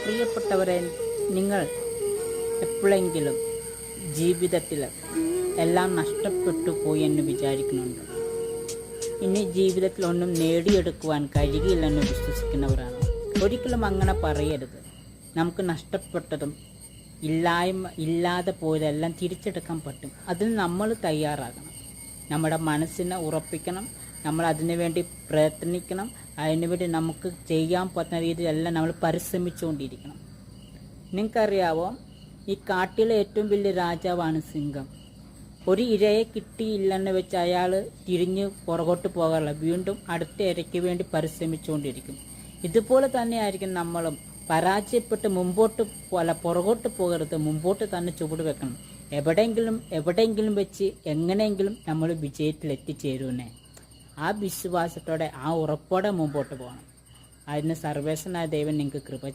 പ്രിയപ്പെട്ടവരെ, നിങ്ങൾ എപ്പോഴെങ്കിലും ജീവിതത്തിൽ എല്ലാം നഷ്ടപ്പെട്ടു പോയി എന്ന് വിചാരിക്കുന്നുണ്ട്? ഇനി ജീവിതത്തിൽ ഒന്നും നേടിയെടുക്കുവാൻ കഴിയില്ലെന്ന് വിശ്വസിക്കുന്നവരാണ്. ഒരിക്കലും അങ്ങനെ പറയരുത്. നമുക്ക് നഷ്ടപ്പെട്ടതും ഇല്ലാതെ പോയതെല്ലാം തിരിച്ചെടുക്കാൻ പറ്റും. അതിന് നമ്മൾ തയ്യാറാകണം. നമ്മുടെ മനസ്സിനെ ഉറപ്പിക്കണം. നമ്മൾ അതിനു വേണ്ടി പ്രയത്നിക്കണം. അതിനുവേണ്ടി നമുക്ക് ചെയ്യാൻ പറ്റുന്ന രീതിയിലെല്ലാം നമ്മൾ പരിശ്രമിച്ചുകൊണ്ടിരിക്കണം. നിങ്ങൾക്കറിയാവോ, ഈ കാട്ടിലെ ഏറ്റവും വലിയ രാജാവാണ് സിംഹം. ഒരു ഇരയെ കിട്ടിയില്ലെന്ന് വെച്ച് അയാൾ തിരിഞ്ഞ് പുറകോട്ട് പോകാറില്ല. വീണ്ടും അടുത്ത ഇരയ്ക്ക് വേണ്ടി പരിശ്രമിച്ചുകൊണ്ടിരിക്കും. ഇതുപോലെ തന്നെയായിരിക്കും നമ്മളും. പരാജയപ്പെട്ട് പുറകോട്ട് പോകരുത്, മുമ്പോട്ട് തന്നെ ചുവട് വെക്കണം. എവിടെയെങ്കിലും വെച്ച് എങ്ങനെയെങ്കിലും നമ്മൾ വിജയത്തിൽ എത്തിച്ചേരുന്നേ. ആ വിശ്വാസത്തോടെ, ആ ഉറപ്പോടെ മുമ്പോട്ട് പോകണം. അതിന് സർവേശ്വരനായ ദൈവം നിങ്ങൾക്ക് കൃപ ചെയ്യും.